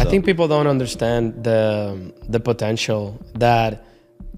I think people don't understand the potential that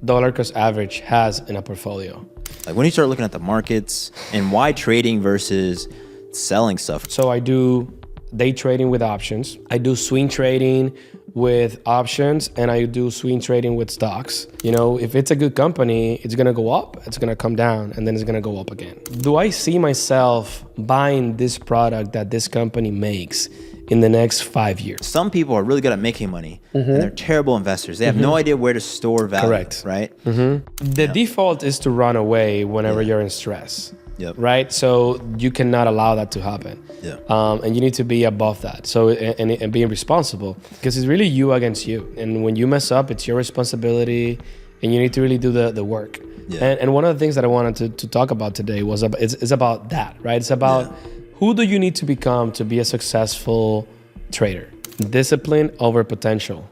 dollar cost average has in a portfolio. Like when you start looking at the markets and why trading versus selling stuff. So I do day trading with options. I do swing trading with options, and I do swing trading with stocks. You know, if it's a good company, it's gonna go up, it's gonna come down, and then it's gonna go up again. Do I see myself buying this product that this company makes in the next 5 years? Some people are really good at making money, and they're terrible investors. They have no idea where to store value. Correct. Right? The default is to run away whenever you're in stress. Yep. Right? So you cannot allow that to happen. Yeah. And you need to be above that. So, and being responsible, because it's really you against you. And when you mess up, it's your responsibility, and you need to really do the work. Yeah. And one of the things that I wanted to talk about today was it's about that, right? It's about who do you need to become to be a successful trader? Discipline over potential.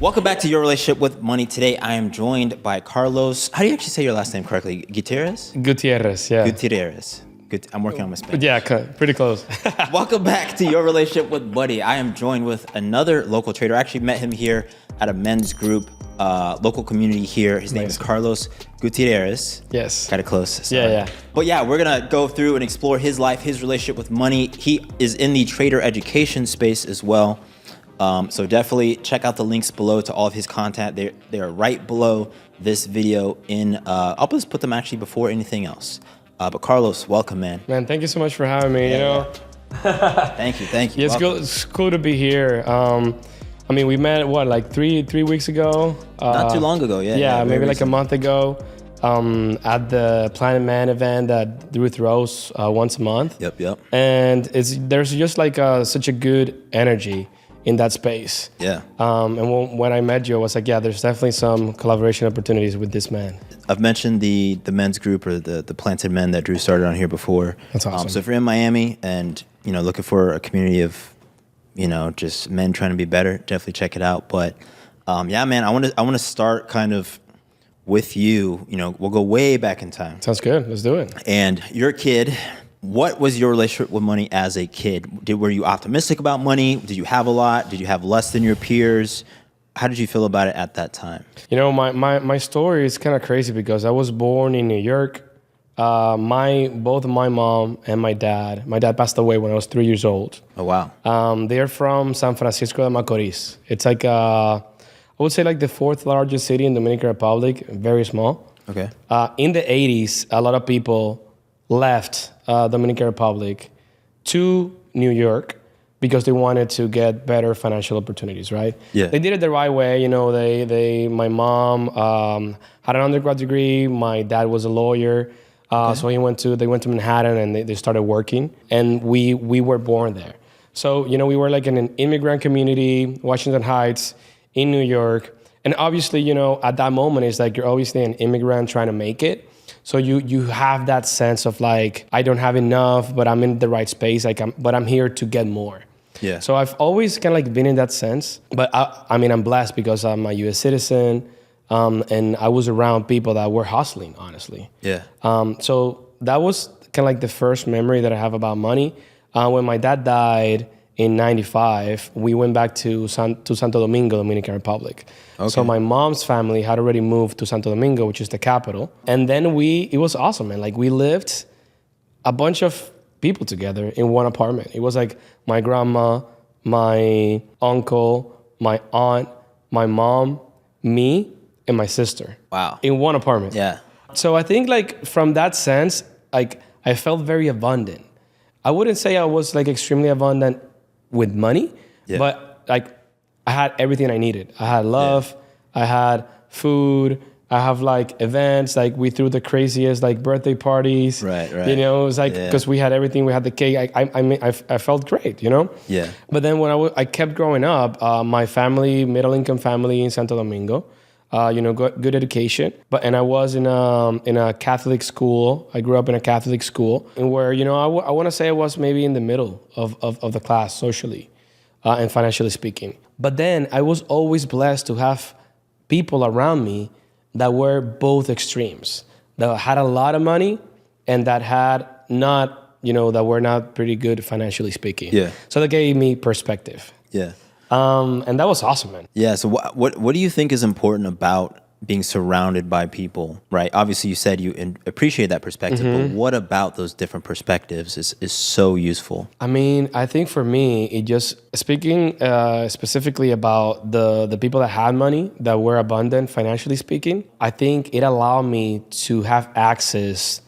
Welcome back to Your Relationship with Money. Today, I am joined by Carlos. How do you actually say your last name correctly? Gutierrez? Gutierrez, yeah. Gutierrez. Good. I'm working on my Spanish. Yeah, pretty close. Welcome back to Your Relationship with Buddy. I am joined with another local trader. I actually met him here at a men's group, local community here. His name is Carlos Gutierrez. Yes. Kind of close. Sorry. Yeah. But yeah, we're going to go through and explore his life, his relationship with money. He is in the trader education space as well. So definitely check out the links below to all of his content. They are right below this video I'll just put them actually before anything else. But Carlos, welcome, man. Man, thank you so much for having me, you know. Thank you. Yeah, it's cool to be here. I mean, we met, like three weeks ago? Not too long ago, yeah. Yeah, maybe like a month ago at the Planet Man event that Drew throws once a month. Yep. And there's just like such a good energy in that space. Yeah. And when I met you, I was like, yeah, there's definitely some collaboration opportunities with this man. I've mentioned the men's group or the Planted Men that Drew started on here before. That's awesome. So if you're in Miami and, looking for a community of, just men trying to be better, definitely check it out. But yeah, man, I want to start kind of with you. We'll go way back in time. Sounds good. Let's do it. And you're a kid. What was your relationship with money as a kid? Were you optimistic about money? Did you have a lot? Did you have less than your peers? How did you feel about it at that time? My story is kind of crazy because I was born in New York. Both my mom and my dad passed away when I was 3 years old. Oh, wow. They're from San Francisco de Macorís. It's like, I would say like the fourth largest city in Dominican Republic, very small. Okay. In the 80s, a lot of people left Dominican Republic to New York because they wanted to get better financial opportunities, right? Yeah. They did it the right way. My mom had an undergrad degree. My dad was a lawyer. So they went to Manhattan and they started working. And we were born there. So, we were like in an immigrant community, Washington Heights, in New York. And obviously, at that moment, it's like you're obviously an immigrant trying to make it. So you have that sense of like, I don't have enough, but I'm in the right space. But I'm here to get more. Yeah. So I've always kind of like been in that sense. But I'm blessed because I'm a U.S. citizen, and I was around people that were hustling, honestly. Yeah. So that was kind of like the first memory that I have about money. When my dad died in '95, we went back to Santo Domingo, Dominican Republic. Okay. So my mom's family had already moved to Santo Domingo, which is the capital. And then it was awesome, man. Like we lived a bunch of people together in one apartment. It was like my grandma, my uncle, my aunt, my mom, me, and my sister. Wow. In one apartment. Yeah. So I think like from that sense, like I felt very abundant. I wouldn't say I was like extremely abundant with money, but like I had everything I needed. I had love, I had food, I have like events, like we threw the craziest like birthday parties. Right. It was like, because we had everything, we had the cake. I felt great, Yeah. But then when I kept growing up, my family, middle income family in Santo Domingo, good education. And I was in a Catholic school. I grew up in a Catholic school, and where I want to say I was maybe in the middle of the class socially, and financially speaking. But then I was always blessed to have people around me that were both extremes, that had a lot of money and that had not, that were not pretty good financially speaking. Yeah. So that gave me perspective. Yeah. And that was awesome, man. Yeah. So what do you think is important about being surrounded by people, right? Obviously, you said you appreciate that perspective, but what about those different perspectives is so useful? I mean, I think for me, it just speaking specifically about the people that had money, that were abundant financially speaking, I think it allowed me to have access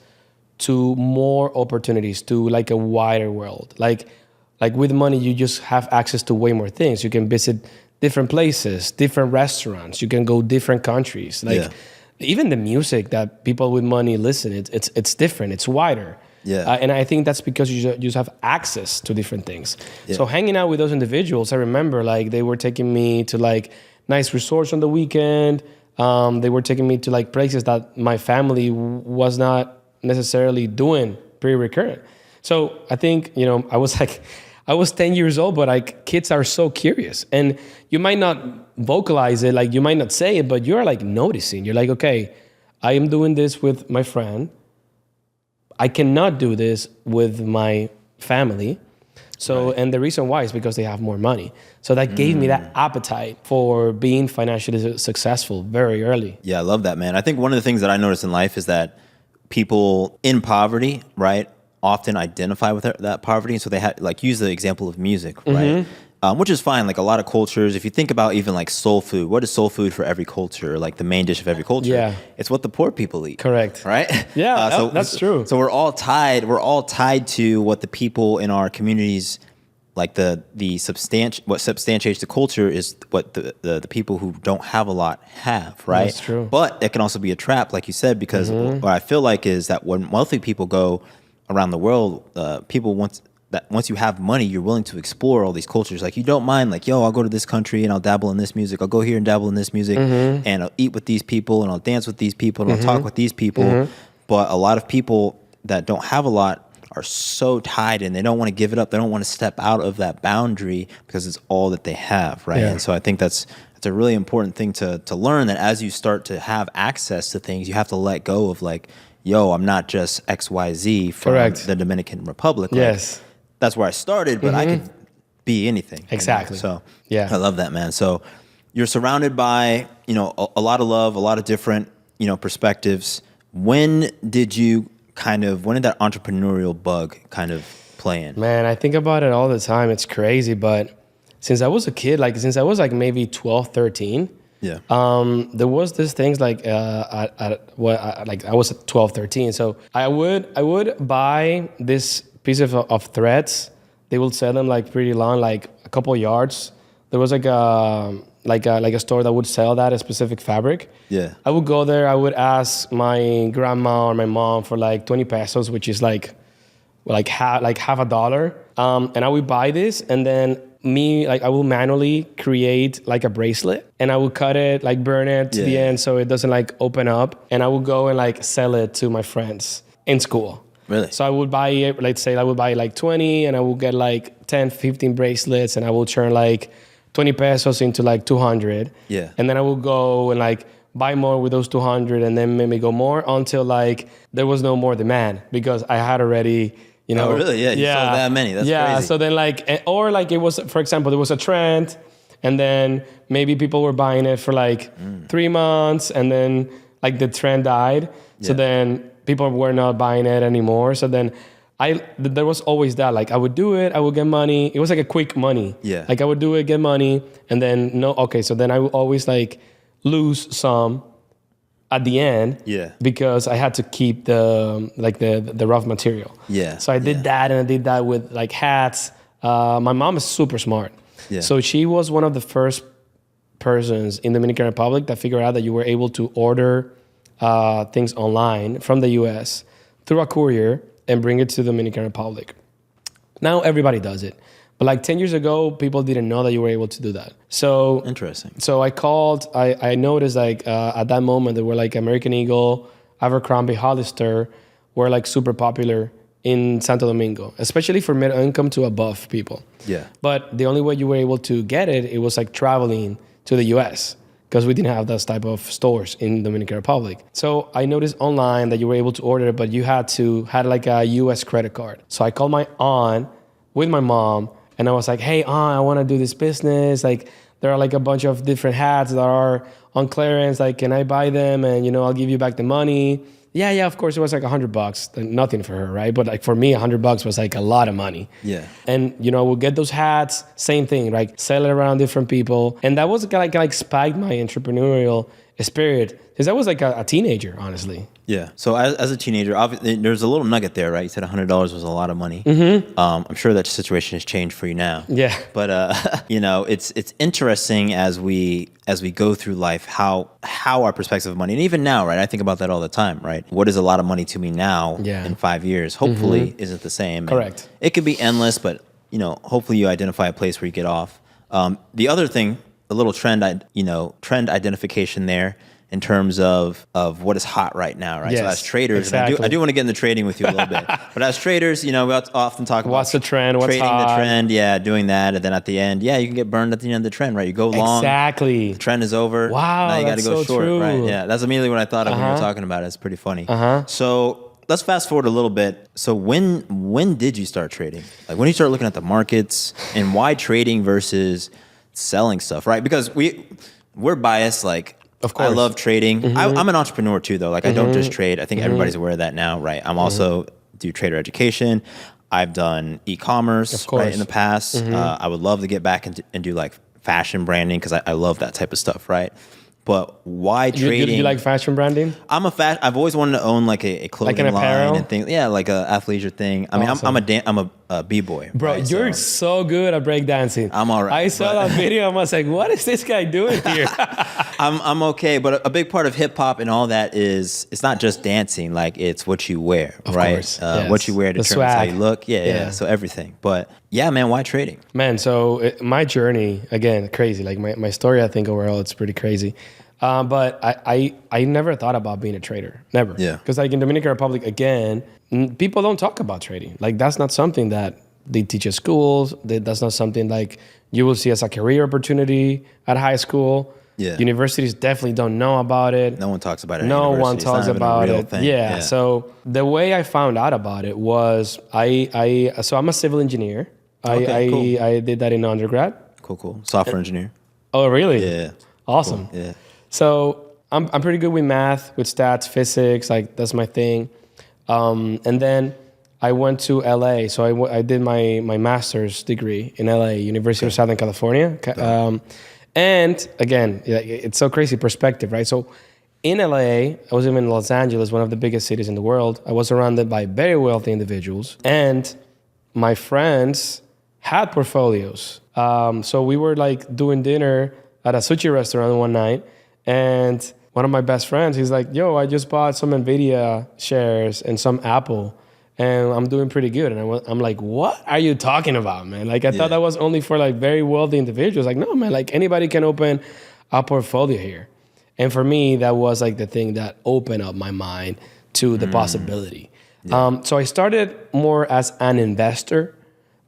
to more opportunities, to like a wider world. Like with money, you just have access to way more things. You can visit different places, different restaurants. You can go different countries. Even the music that people with money listen, it's different. It's wider. Yeah. And I think that's because you just have access to different things. Yeah. So hanging out with those individuals, I remember like they were taking me to like nice resorts on the weekend. They were taking me to like places that my family was not necessarily doing pretty recurrent. So I think, I was 10 years old, but like kids are so curious, and you might not vocalize it, like you might not say it, but you're like noticing. You're like, okay, I am doing this with my friend. I cannot do this with my family. So, right. And the reason why is because they have more money. So that gave me that appetite for being financially successful very early. Yeah, I love that, man. I think one of the things that I noticed in life is that people in poverty, right, often identify with that poverty. So they had like use the example of music, right? Which is fine. Like a lot of cultures, if you think about even like soul food, what is soul food for every culture? Like the main dish of every culture, it's what the poor people eat. Correct. Right? Yeah, that's true. So we're all tied to what the people in our communities, like what substantiates the culture is what the people who don't have a lot have, right? That's true. But it can also be a trap, like you said, because what I feel like is that when wealthy people go around the world, people once you have money, you're willing to explore all these cultures. Like you don't mind, like, yo, I'll go to this country and I'll dabble in this music. I'll go here and dabble in this music, and I'll eat with these people and I'll dance with these people and I'll talk with these people. But a lot of people that don't have a lot are so tied and they don't want to give it up. They don't want to step out of that boundary because it's all that they have, right? And so I think that's a really important thing to learn, that as you start to have access to things, you have to let go of like, yo, I'm not just XYZ from the Dominican Republic. Yes. Like, that's where I started, but I could be anything. Exactly. So I love that, man. So you're surrounded by, a lot of love, a lot of different, perspectives. When did that entrepreneurial bug kind of play in? Man, I think about it all the time. It's crazy. But since I was a kid, since I was maybe 12, 13, there was this things like I was 12, 13. So I would buy this piece of threads. They will sell them pretty long, like a couple yards. There was like a store that would sell that, a specific fabric. Yeah. I would go there. I would ask my grandma or my mom for 20 pesos, which is like half $1. And I would buy this, and then I will manually create a bracelet, and I would cut it, burn it to the end so it doesn't open up, and I would go and sell it to my friends in school. Really? So I would buy it, let's say I would buy 20, and I would get 10, 15 bracelets, and I will turn 20 pesos into 200. Yeah. And then I would go and buy more with those 200, and then maybe go more until there was no more demand because I had already, Oh, really? Yeah. You sold that many. That's crazy. So then it was, for example, there was a trend, and then maybe people were buying it for 3 months, and then the trend died. Yeah. So then people were not buying it anymore. So then there was always that. I would do it, I would get money. It was a quick money. Yeah. I would do it, get money, and then so then I would always lose some at the end. Yeah. Because I had to keep the rough material. Yeah. So I did that, and I did that with hats. My mom is super smart. Yeah. So she was one of the first persons in the Dominican Republic that figured out that you were able to order things online from the US through a courier and bring it to the Dominican Republic. Now everybody does it. But 10 years ago, people didn't know that you were able to do that. So interesting. So I called, I noticed at that moment there were American Eagle, Abercrombie, Hollister were super popular in Santo Domingo, especially for middle income to above people. Yeah. But the only way you were able to get it was traveling to the US, because we didn't have those type of stores in Dominican Republic. So I noticed online that you were able to order it, but you had a US credit card. So I called my aunt with my mom, And I was like, hey, I want to do this business. Like, there are like a bunch of different hats that are on clearance. Like, can I buy them? And, you know, I'll give you back the money. Yeah, of course, it was like $100, nothing for her, right? But like for me, $100 was like a lot of money. Yeah. And, you know, we'll get those hats, same thing, like sell it around different people. And that was like spiked my entrepreneurial spirit because I was like a teenager, honestly. Yeah. So as a teenager, obviously, there's a little nugget there, right? You said $100 was a lot of money. I'm sure that situation has changed for you now. Yeah. But you know, it's interesting as we go through life how our perspective of money, and even now, right? I think about that all the time, right? What is a lot of money to me now in 5 years? Hopefully, isn't the same. Correct. And it could be endless, but you know, hopefully you identify a place where you get off. The other thing, a little trend identification there. In terms of what is hot right now, right? Yes, so as traders, exactly. and I do want to get into trading with you a little bit. But as traders, you know, we often talk about what's the trend, what's trading hot. the trend, doing that, and then at the end, you can get burned at the end of the trend, right? You go long, exactly. the trend is over. Wow, now you got to go so short, true. right? Yeah, that's immediately what I thought of when you were talking about it. It's pretty funny. So let's fast forward a little bit. So when did you start trading? Like when did you start looking at the markets, and why trading versus selling stuff, right? Because we're biased, like. Of course. I love trading. I'm an entrepreneur too, though. Like I don't just trade. I think everybody's aware of that now, right? I'm also do trader education. I've done e-commerce right in the past. I would love to get back and do like fashion branding because I love that type of stuff, right? But why trading? You like fashion branding? I've always wanted to own like a clothing like an apparel? line and things. Yeah, like a athleisure thing. I mean, Awesome. I'm a b-boy. Bro, right? you're so good at breakdancing. I'm all right. I saw that video. I was like, what is this guy doing here? I'm okay, but a big part of hip hop and all that is it's not just dancing. Like it's what you wear, Of right? course, yes. What you wear The determines how swag. you look. Yeah. So everything. But yeah, man, why trading? Man, so my journey, again, crazy. Like my story, I think overall, it's pretty crazy. But I never thought about being a trader. Never. Yeah. Because like in Dominican Republic, again, people don't talk about trading. Like that's not something that they teach at schools. That's not something like you will see as a career opportunity at high school. Yeah. Universities definitely don't know about it. No one talks about it. No one It's talks not even a about real it. thing. Yeah. So the way I found out about it was so I'm a civil engineer. Okay, cool. I did that in undergrad. Cool. Software engineer. Oh, really? Yeah. Awesome. Cool. Yeah. So I'm pretty good with math, with stats, physics. Like that's my thing. And then I went to LA. So I did my master's degree in LA, University of Southern California. And again, it's so crazy perspective, right? So in LA, I was even in Los Angeles, one of the biggest cities in the world. I was surrounded by very wealthy individuals, and my friends had portfolios. So we were like doing dinner at a sushi restaurant one night, and one of my best friends, he's like, yo, I just bought some NVIDIA shares and some Apple, and I'm doing pretty good. And I'm like, what are you talking about, man? Like, I thought that was only for like very wealthy individuals. Like, no, man, like anybody can open a portfolio here. And for me, that was like the thing that opened up my mind to the possibility. Yeah. So I started more as an investor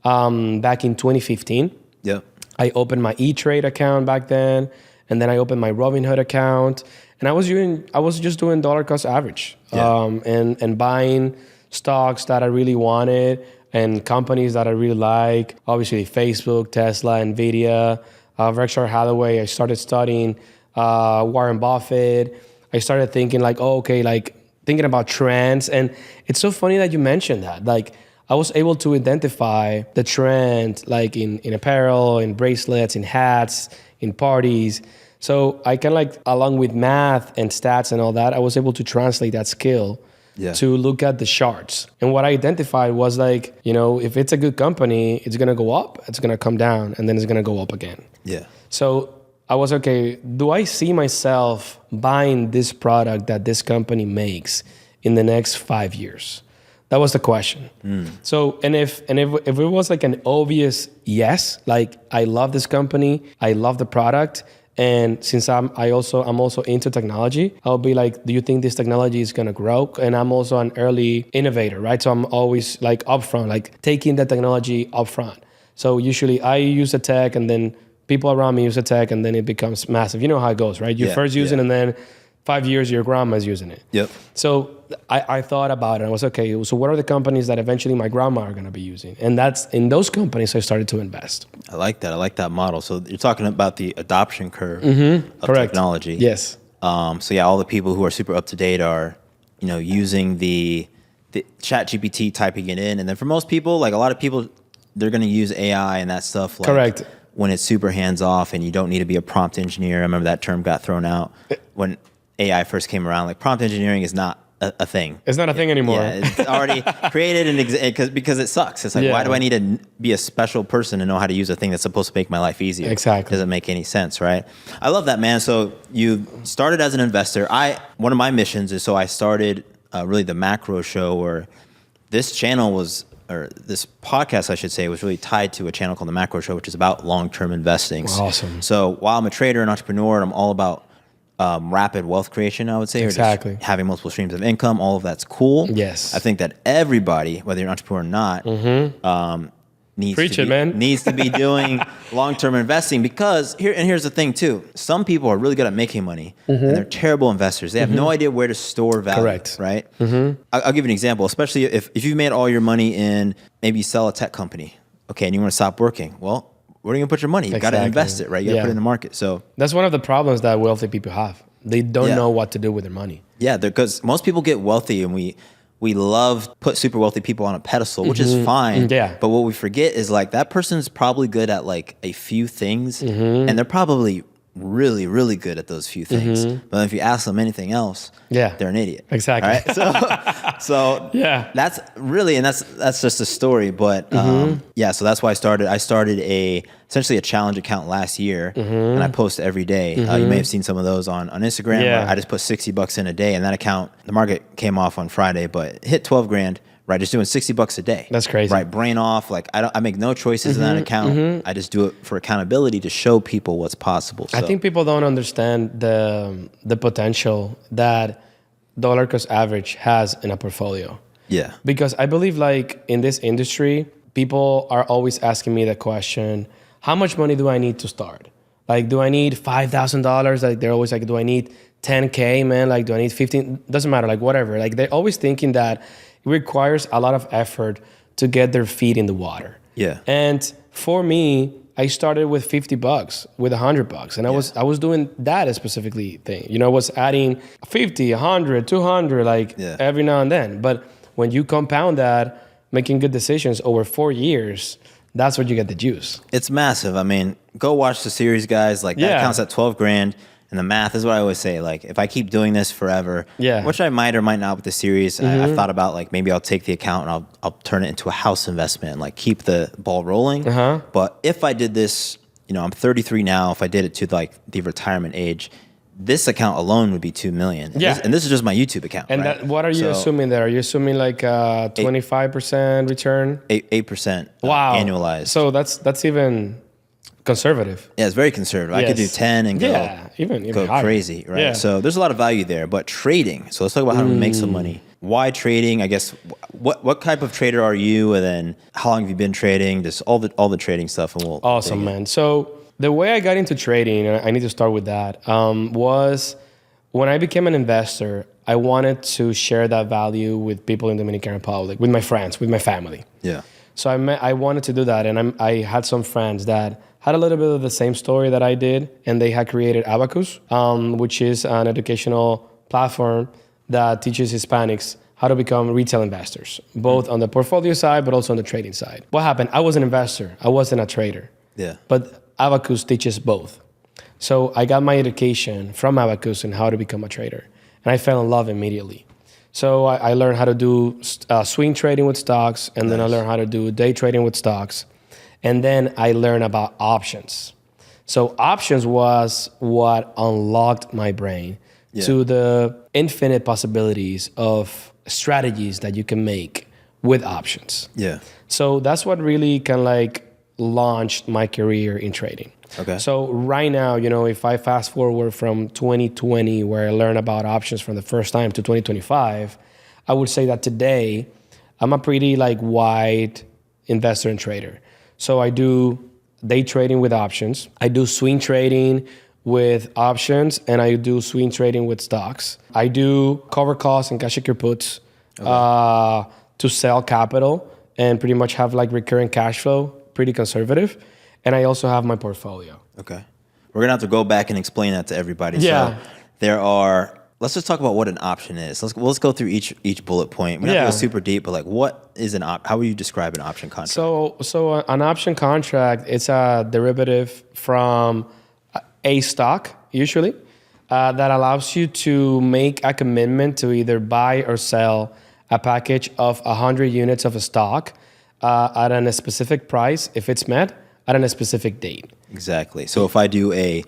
back in 2015. Yeah. I opened my E-Trade account back then, and then I opened my Robinhood account, and I was just doing dollar cost average, and buying stocks that I really wanted and companies that I really like. Obviously, Facebook, Tesla, Nvidia, Berkshire Hathaway. I started studying Warren Buffett. I started thinking like, thinking about trends, and it's so funny that you mentioned that, like. I was able to identify the trend like in apparel, in bracelets, in hats, in parties. So I can like, along with math and stats and all that, I was able to translate that skill to look at the charts. And what I identified was like, if it's a good company, it's going to go up, it's going to come down, and then it's going to go up again. Yeah. So I was, okay, do I see myself buying this product that this company makes in the next 5 years? That was the question. So, and if it was like an obvious yes, like I love this company, I love the product, and since I'm also into technology, I'll be like, do you think this technology is gonna grow? And I'm also an early innovator, right? So I'm always like upfront, like taking the technology upfront. So usually I use the tech, and then people around me use the tech, and then it becomes massive. You know how it goes, right? You first use it, and then 5 years, your grandma's using it. Yep. So I thought about it. I was okay. So what are the companies that eventually my grandma are going to be using? And that's in those companies I started to invest. I like that. I like that model. So you're talking about the adoption curve of Correct. technology. Yes. So yeah, all the people who are super up to date are, using the chat GPT, typing it in. And then for most people, like a lot of people, they're going to use AI and that stuff. Like, correct. When it's super hands off and you don't need to be a prompt engineer. I remember that term got thrown out when AI first came around. Like prompt engineering is not a thing. It's not a thing anymore. Yeah, it's already created because it sucks. It's like, why do I need to be a special person to know how to use a thing that's supposed to make my life easier? Exactly. Doesn't make any sense, right? I love that, man. So you started as an investor. One of my missions is, so I started really the macro show, where this channel was, or this podcast, I should say, was really tied to a channel called the Macro Show, which is about long-term investing. Awesome. So while I'm a trader and entrepreneur, and I'm all about rapid wealth creation, I would say, exactly, or just having multiple streams of income. All of that's cool. Yes. I think that everybody, whether you're an entrepreneur or not, needs to be doing long-term investing, because here's the thing too. Some people are really good at making money and they're terrible investors. They have no idea where to store value. Correct. Right? I'll give you an example, especially if you've made all your money in, maybe you sell a tech company, okay, and you want to stop working. Well, where are you going to put your money? You got to invest it, right? You got to put it in the market. So that's one of the problems that wealthy people have. They don't know what to do with their money. Yeah, because most people get wealthy, and we love put super wealthy people on a pedestal, which is fine. Yeah. But what we forget is, like, that person's probably good at like a few things, and they're probably really, really good at those few things. But if you ask them anything else, they're an idiot. Exactly. Right? So yeah, that's really, and that's just a story. But so that's why I started essentially a challenge account last year, and I post every day. You may have seen some of those on Instagram. Yeah. I just put $60 in a day, and that account, the market came off on Friday, but it hit 12 grand. Right, just doing $60 a day. That's crazy. Right, brain off. Like I make no choices in that account. I just do it for accountability, to show people what's possible. So. I think people don't understand the potential that dollar cost average has in a portfolio. Yeah. Because I believe, like, in this industry, people are always asking me the question, how much money do I need to start? Like, do I need $5,000? Like, they're always like, do I need 10K, man? Like, do I need 15? Doesn't matter, like, whatever. Like, they're always thinking that it requires a lot of effort to get their feet in the water. Yeah. And for me, I started with $50, with $100, and I was doing that specifically thing. I was adding 50, 100, 200, like every now and then. But when you compound that, making good decisions over 4 years, that's what you get the juice. It's massive. I mean, go watch the series, guys. Like, that counts at 12 grand. And the math is what I always say. Like, if I keep doing this forever, which I might or might not with the series, I thought about, like, maybe I'll take the account and I'll turn it into a house investment and, like, keep the ball rolling. But if I did this, I'm 33 now. If I did it to, like, the retirement age, this account alone would be $2 million. Yeah. And this is just my YouTube account. And right? What are you assuming there? Are you assuming like 25% return? 8% annualized. So that's even conservative. Yeah, it's very conservative. I could do 10 and go even higher. Crazy, right? Yeah. So there's a lot of value there. But trading. So let's talk about how to make some money. Why trading? I guess what type of trader are you, and then how long have you been trading? Just all the trading stuff, and we'll. Awesome, man. So the way I got into trading, and I need to start with that, was when I became an investor. I wanted to share that value with people in the Dominican Republic, with my friends, with my family. Yeah. So I wanted to do that, and I had some friends that had a little bit of the same story that I did, and they had created Abacus, which is an educational platform that teaches Hispanics how to become retail investors, both on the portfolio side, but also on the trading side. What happened? I was an investor. I wasn't a trader. Yeah. But Abacus teaches both. So I got my education from Abacus on how to become a trader, and I fell in love immediately. So I learned how to do swing trading with stocks, and then I learned how to do day trading with stocks. And then I learned about options. So options was what unlocked my brain to the infinite possibilities of strategies that you can make with options. Yeah. So that's what really kind of like launched my career in trading. Okay. So right now, if I fast forward from 2020, where I learned about options for the first time, to 2025, I would say that today I'm a pretty like wide investor and trader. So I do day trading with options. I do swing trading with options, and I do swing trading with stocks. I do cover calls and cash secure puts to sell capital and pretty much have like recurring cash flow, pretty conservative. And I also have my portfolio. Okay. We're going to have to go back and explain that to everybody. Yeah. So let's just talk about what an option is. Let's go through each bullet point. We don't have to go super deep, but like what is how would you describe an option contract? So an option contract, it's a derivative from a stock, usually, that allows you to make a commitment to either buy or sell a package of 100 units of a stock at a specific price, if it's met, at a specific date. Exactly. So if I do a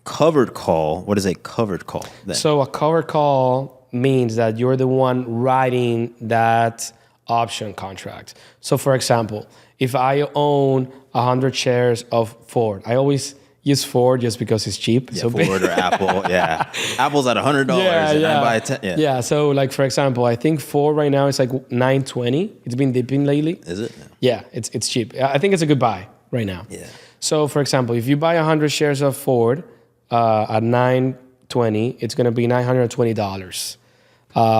covered call, what is a covered call then? So a covered call means that you're the one writing that option contract. So for example, if I own 100 shares of Ford, I always use Ford just because it's cheap. Yeah, so Ford or Apple. Yeah. Apple's at $100 and I buy 10. Yeah. So like, for example, I think Ford right now is like $920. It's been dipping lately. Is it? Yeah, it's cheap. I think it's a good buy right now. Yeah. So for example, if you buy 100 shares of Ford at $920, it's going to be $920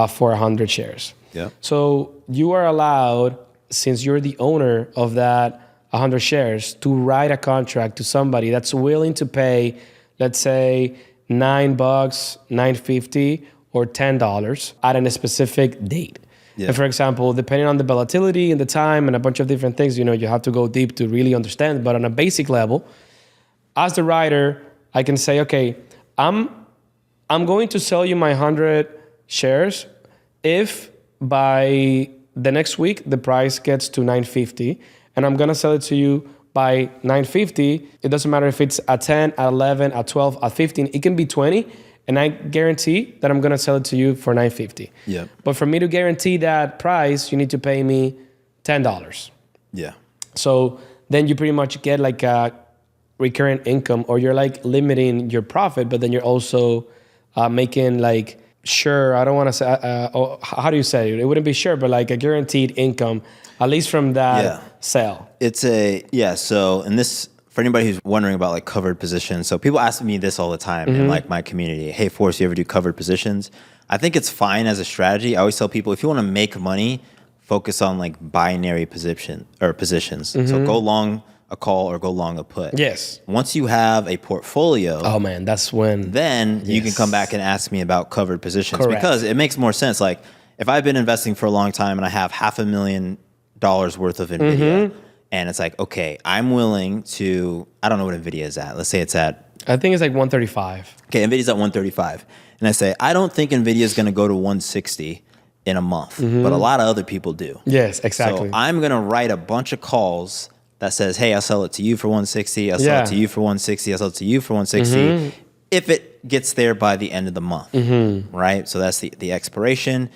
for 100 shares. Yeah. So you are allowed, since you're the owner of that 100 shares, to write a contract to somebody that's willing to pay, let's say, $9, $9.50, or $10 at a specific date. Yeah. And for example, depending on the volatility and the time and a bunch of different things, you have to go deep to really understand. But on a basic level, as the writer, I can say, okay, I'm going to sell you my 100 shares if by the next week the price gets to $9.50, and I'm going to sell it to you by $9.50. It doesn't matter if it's at 10, at 11, at 12, at 15. It can be 20, and I guarantee that I'm going to sell it to you for $9.50. Yeah. But for me to guarantee that price, you need to pay me $10. Yeah. So then you pretty much get like a recurrent income, or you're like limiting your profit, but then you're also making like sure, I don't want to say, how do you say it? It wouldn't be sure, but like a guaranteed income, at least from that sale. So, and this, for anybody who's wondering about like covered positions, so people ask me this all the time in like my community. Hey, Forrest, you ever do covered positions? I think it's fine as a strategy. I always tell people, if you want to make money, focus on like binary positions. So go long a call or go long a put. Yes. Once you have a portfolio, oh man, that's when then you can come back and ask me about covered positions. Correct. Because it makes more sense. Like if I've been investing for a long time and I have $500,000 worth of NVIDIA, and it's like, okay, I'm willing to, I don't know what NVIDIA is at. Let's say it's at, I think it's like 135. Okay, NVIDIA's at 135. And I say, I don't think NVIDIA is going to go to 160 in a month, but a lot of other people do. Yes, exactly. So I'm going to write a bunch of calls that says, hey, I'll sell it to you for 160. I'll sell it to you for 160. I'll sell it to you for 160. If it gets there by the end of the month, right? So that's the expiration.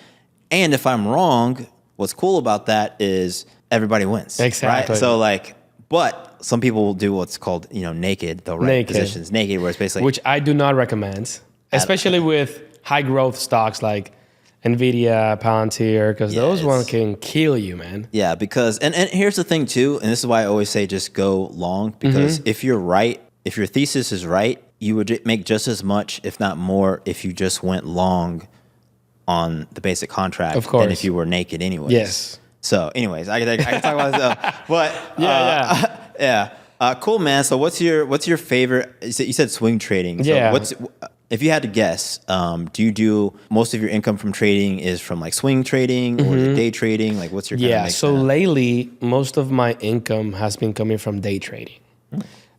And if I'm wrong, what's cool about that is everybody wins. Exactly. Right? So like, but some people will do what's called, naked. They'll write positions naked, where it's basically, which I do not recommend, especially with high growth stocks like NVIDIA, Palantir, because those ones can kill you, man. Yeah, because, and here's the thing too, and this is why I always say just go long, because if you're right, if your thesis is right, you would make just as much, if not more, if you just went long on the basic contract than if you were naked anyways. Yes. So anyways, I can talk about this, but cool, man. So what's your favorite, you said swing trading. So if you had to guess, do you do most of your income from trading is from like swing trading or day trading? Like what's your kind of mix? So lately, most of my income has been coming from day trading.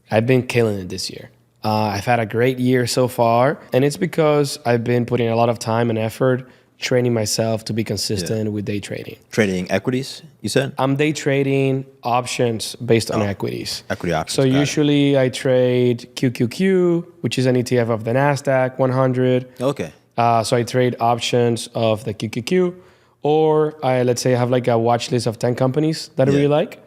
I've been killing it this year. I've had a great year so far, and it's because I've been putting a lot of time and effort training myself to be consistent with day trading. Trading equities, you said? I'm day trading options based on equities. Equity options. So usually I trade QQQ, which is an ETF of the Nasdaq 100. Okay. So I trade options of the QQQ, or let's say I have like a watch list of 10 companies that I really like.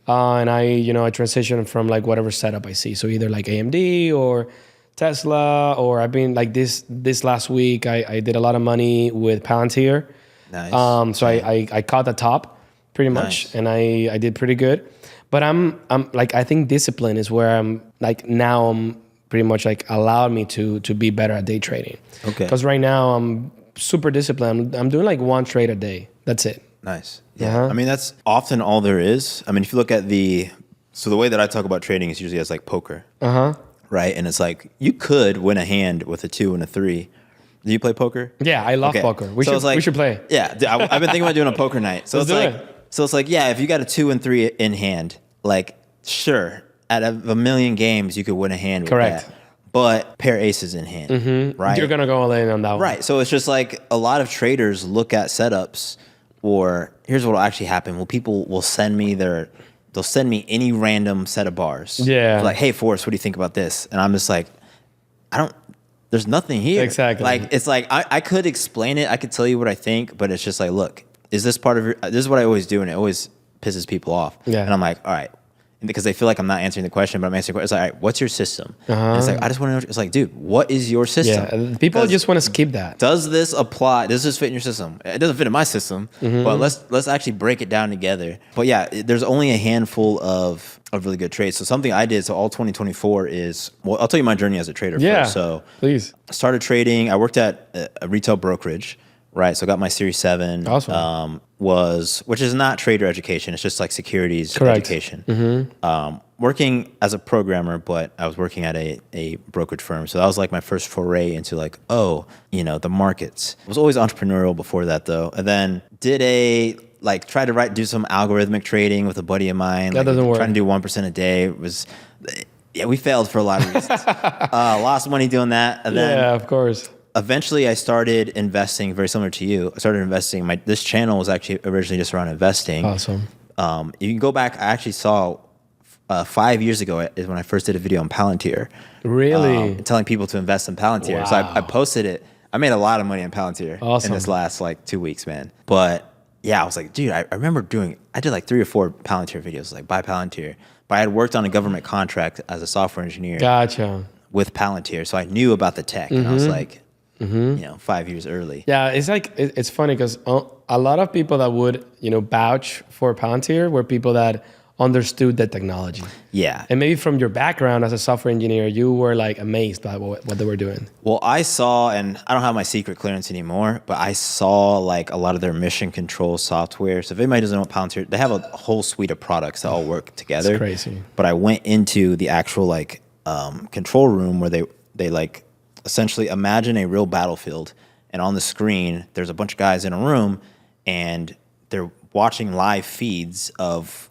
And I transition from like whatever setup I see. So either like AMD or Tesla, or I've been like this last week, I did a lot of money with Palantir. Nice. So I caught the top pretty much, and I did pretty good. But I'm like, I think discipline is where I'm like, now I'm pretty much like allowed me to be better at day trading. Okay. Because right now I'm super disciplined. I'm doing like 1 trade a day. That's it. Nice. Yeah. I mean, that's often all there is. I mean, if you look at the way that I talk about trading is usually as like poker. Right. And it's like, you could win a hand with a 2 and a 3. Do you play poker? Yeah, I love poker. We should play. Yeah. I've been thinking about doing a poker night. So it's like, yeah, if you got a 2 and 3 in hand, like, sure, out of a million games, you could win a hand with that. But pair aces in hand, right? You're going to go all in on that one. Right. So it's just like a lot of traders look at setups, or here's what will actually happen. Well, people will send me they'll send me any random set of bars. Yeah. Like, hey, Forrest, what do you think about this? And I'm just like, there's nothing here. Exactly. Like, it's like, I could explain it. I could tell you what I think, but it's just like, look, is this part of this is what I always do, and it always pisses people off. Yeah. And I'm like, all right. Because they feel like I'm not answering the question, but I'm answering the question. It's like, all right, what's your system? And it's like, I just want to know. It's like, dude, what is your system? Yeah, people just want to skip that. Does this apply? Does this fit in your system? It doesn't fit in my system, but let's actually break it down together. But yeah, there's only a handful of really good trades. So something I did, so all 2024 is, well, I'll tell you my journey as a trader first. So please. I started trading. I worked at a retail brokerage. Right, so I got my Series 7. Awesome. Which is not trader education. It's just like securities education. Working as a programmer, but I was working at a brokerage firm. So that was like my first foray into like, the markets. I was always entrepreneurial before that though. And then tried to do some algorithmic trading with a buddy of mine. That doesn't work. Trying to do 1% a day. We failed for a lot of reasons. Lost money doing that. And then, yeah, of course. Eventually, I stared investing, very similar to you. I started investing. This channel was actually originally just around investing. Awesome. You can go back. I actually saw 5 years ago is when I first did a video on Palantir. Really? Telling people to invest in Palantir. Wow. So I posted it. I made a lot of money on Palantir in this last 2 weeks, man. But yeah, I was like, dude, I remember I did like 3 or 4 Palantir videos, like buy Palantir. But I had worked on a government contract as a software engineer. Gotcha. With Palantir. So I knew about the tech. And I was like, 5 years early. Yeah, it's like, it's funny because a lot of people that would, vouch for Palantir were people that understood the technology. Yeah. And maybe from your background as a software engineer, you were like amazed by what they were doing. Well, I saw, and I don't have my secret clearance anymore, but I saw like a lot of their mission control software. So if anybody doesn't know what Palantir, they have a whole suite of products that all work together. It's crazy. But I went into the actual control room where they essentially imagine a real battlefield, and on the screen there's a bunch of guys in a room and they're watching live feeds of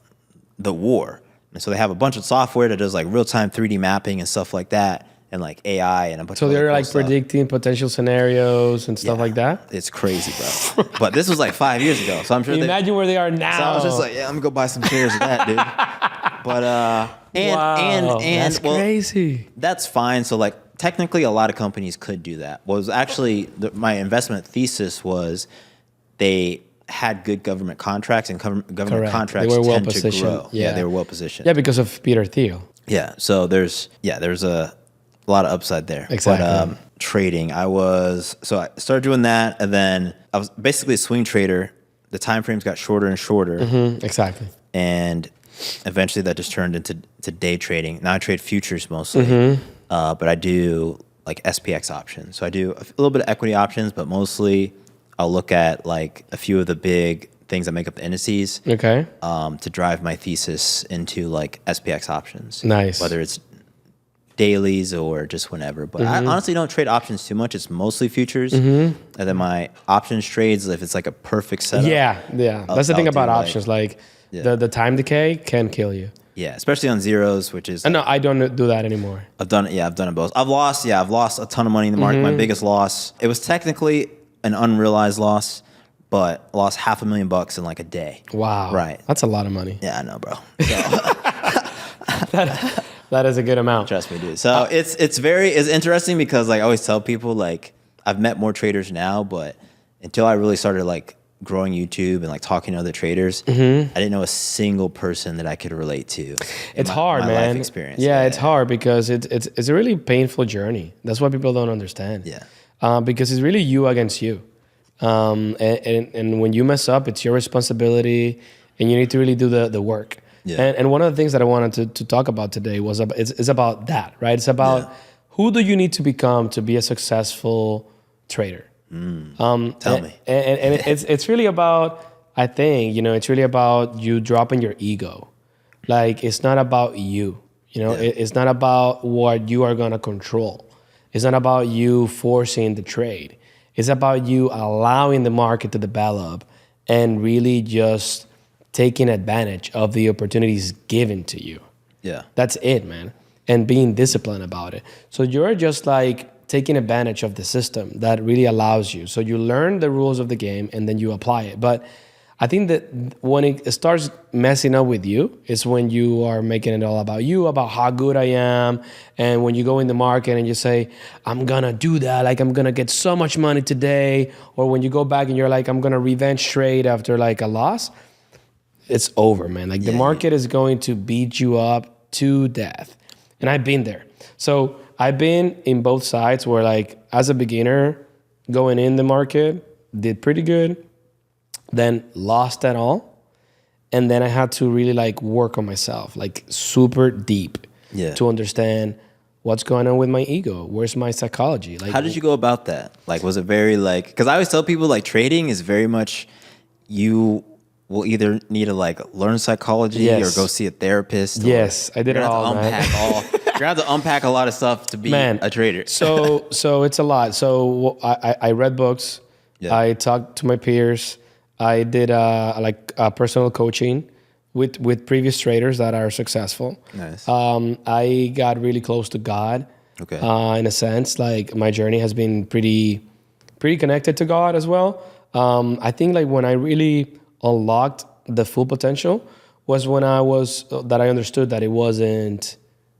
the war. And so they have a bunch of software that does like real-time 3D mapping and stuff like that, and like AI and a bunch of they're like predicting potential scenarios and stuff like that. It's crazy, bro. But this was like 5 years ago, so I'm sure. Imagine where they are now. So I was just like, yeah, I'm gonna go buy some shares of that, dude. But that's crazy. That's fine. So like, technically, a lot of companies could do that. Was actually my investment thesis was they had good government contracts, and government contracts tend to grow. Yeah, they were well positioned. Yeah, because of Peter Thiel. Yeah, so there's a lot of upside there. Exactly. But trading, I started doing that, and then I was basically a swing trader. The time frames got shorter and shorter. Exactly. And eventually, that just turned into day trading. Now I trade futures mostly. But I do like SPX options. So I do a little bit of equity options, but mostly I'll look at like a few of the big things that make up the indices. Okay. To drive my thesis into like SPX options. Nice. Whether it's dailies or just whenever. But I honestly don't trade options too much. It's mostly futures. And then my options trades, if it's like a perfect setup. Yeah. That's the thing about options. The time decay can kill you. Yeah, especially on zeros, which is... No, I don't do that anymore. I've done it both. I've lost a ton of money in the market. My biggest loss, it was technically an unrealized loss, but I lost $500,000 in like a day. Wow. Right. That's a lot of money. Yeah, I know, bro. So, that is a good amount. trust me, dude. So it's interesting because like I always tell people, like I've met more traders now, but until I really started like growing YouTube and like talking to other traders, I didn't know a single person that I could relate to. It's hard, man. Life experience. Yeah, it's hard because it's a really painful journey. That's what people don't understand. Yeah. Because it's really you against you. And when you mess up, it's your responsibility, and you need to really do the work. Yeah. And one of the things that I wanted to talk about today is about that, right? It's about who do you need to become to be a successful trader? Tell me. And it's really about, I think, it's really about you dropping your ego. Like, it's not about you. It's not about what you are going to control. It's not about you forcing the trade. It's about you allowing the market to develop and really just taking advantage of the opportunities given to you. Yeah. That's it, man. And being disciplined about it. So you're just like taking advantage of the system that really allows you. So you learn the rules of the game and then you apply it. But I think that when it starts messing up with you is when you are making it all about you, about how good I am. And when you go in the market and you say, I'm going to do that, like I'm going to get so much money today. Or when you go back and you're like, I'm going to revenge trade after like a loss. It's over, man. Like the market is going to beat you up to death. And I've been there. So I've been in both sides where like as a beginner going in the market, did pretty good. Then lost it all. And then I had to really like work on myself, like super deep to understand what's going on with my ego. Where's my psychology? Like, how did you go about that? Like, was it very like, because I always tell people like trading is very much, you will either need to like learn psychology or go see a therapist. Yes, I did it all, man. You're gonna have to unpack a lot of stuff to be a trader. So it's a lot. So I read books. Yeah. I talked to my peers. I did personal coaching with previous traders that are successful. Nice. I got really close to God. Okay. In a sense, like my journey has been pretty connected to God as well. I think like when I really unlocked the full potential was when I understood that it wasn't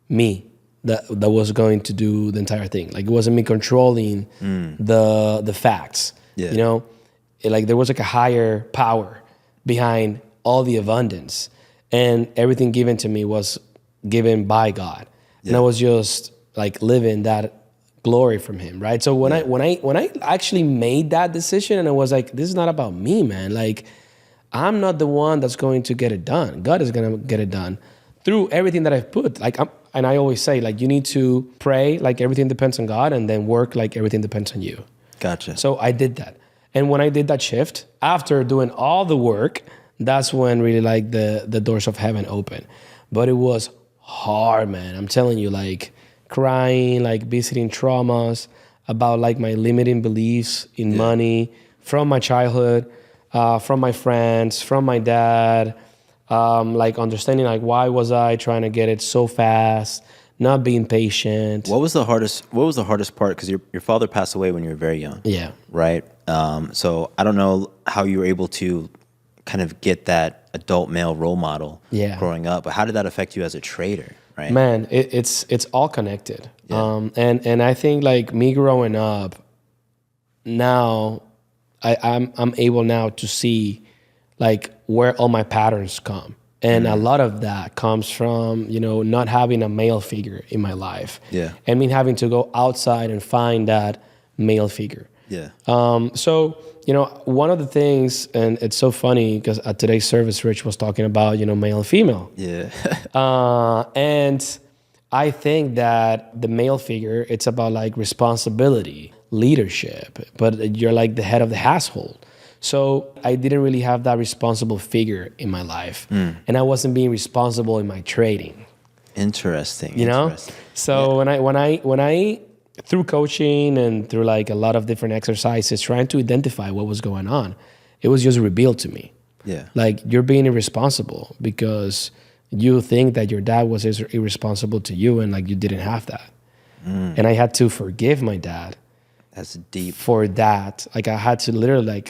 me that was going to do the entire thing. Like it wasn't me controlling the facts. Yeah. Like there was like a higher power behind all the abundance, and everything given to me was given by God. Yeah. And I was just like living that glory from Him, right? So when I actually made that decision, and I was like, this is not about me, man. Like I'm not the one that's going to get it done. God is going to get it done through everything that I've put. And I always say, like, you need to pray like everything depends on God, and then work like everything depends on you. Gotcha. So I did that. And when I did that shift, after doing all the work, that's when really like the doors of heaven opened. But it was hard, man. I'm telling you, like crying, like visiting traumas about like my limiting beliefs in money from my childhood, from my friends, from my dad, like understanding like why was I trying to get it so fast, not being patient. What was the hardest part? Because your father passed away when you were very young. Yeah. Right. So I don't know how you were able to kind of get that adult male role model growing up, but how did that affect you as a trader? Right. Man, it's all connected. Yeah. And I think like me growing up, now I'm able now to see like where all my patterns come. And a lot of that comes from, not having a male figure in my life. Yeah. And me having to go outside and find that male figure. Yeah. So, one of the things, and it's so funny because at today's service, Rich was talking about, male and female. Yeah. And I think that the male figure, it's about like responsibility, leadership, but you're like the head of the household. So I didn't really have that responsible figure in my life. And I wasn't being responsible in my trading. Interesting. So when I through coaching and through like a lot of different exercises, trying to identify what was going on, it was just revealed to me. Yeah. Like you're being irresponsible because you think that your dad was irresponsible to you, and like you didn't have that. And I had to forgive my dad. That's deep. For that. Like I had to literally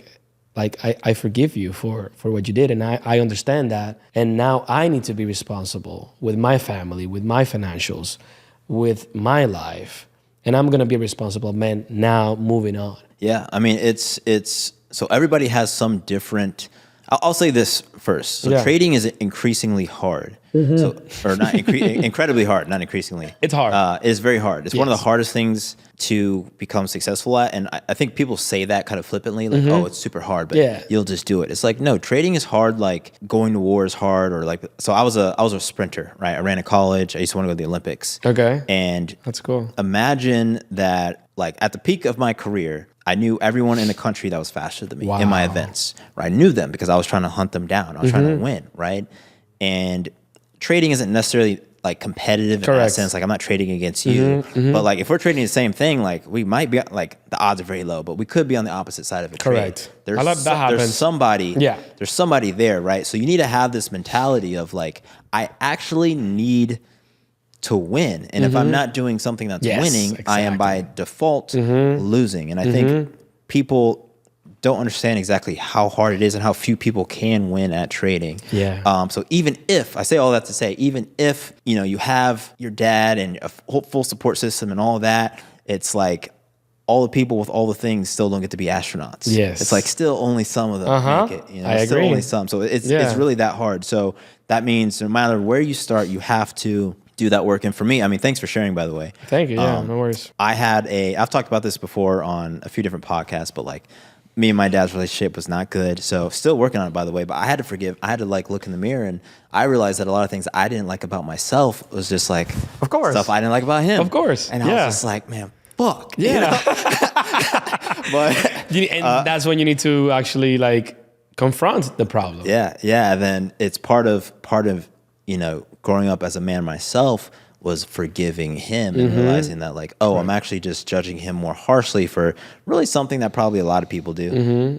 I forgive you for what you did, and I understand that. And now I need to be responsible with my family, with my financials, with my life. And I'm going to be a responsible man now moving on. Yeah. I mean, it's so everybody has some different, I'll say this first. So trading is increasingly hard. So, or not incredibly hard, not increasingly. It's hard. It's very hard. It's one of Yes. the hardest things to become successful at. And I think people say that kind of flippantly, like, oh, it's super hard, but Yeah. you'll just do it. It's like, no, trading is hard. Like going to war is hard, or like, so I was a sprinter, right? I ran in college. I used to want to go to the Olympics. Okay. And That's cool. imagine that, like at the peak of my career, I knew everyone in the country that was faster than me in my Wow. events. Right? I knew them because I was trying to hunt them down. I was trying to win, right? And trading isn't necessarily like competitive in that Correct. sense. Like I'm not trading against you, but like if we're trading the same thing, like we might be like the odds are very low, but we could be on the opposite side of a Correct. trade. I love that happens. There's somebody, Yeah. there's somebody there, right? So you need to have this mentality of like, I actually need to win. And if I'm not doing something that's Yes, winning, I am by default losing. And I think people don't understand exactly how hard it is and how few people can win at trading. Yeah. So even if, I say all that to say, even if, you know, you have your dad and a full support system and all that, it's like all the people with all the things still don't get to be astronauts. Yes. It's like still only some of them make it. You know, I still agree. only some. So it's Yeah. really that hard. So that means no matter where you start, you have to do that work. And for me, I mean, thanks for sharing, by the way. Thank you. Yeah, no worries. I've talked about this before on a few different podcasts, but like me and my dad's relationship was not good. So still working on it, by the way, but I had to like look in the mirror, and I realized that a lot of things I didn't like about myself was just like, Of course. stuff I didn't like about him. Of course. And I was just like, man, fuck. Yeah. You know? But That's when you need to actually like confront the problem. yeah. And then it's part of, you know, growing up as a man myself was forgiving him and realizing that like, oh, I'm actually just judging him more harshly for really something that probably a lot of people do.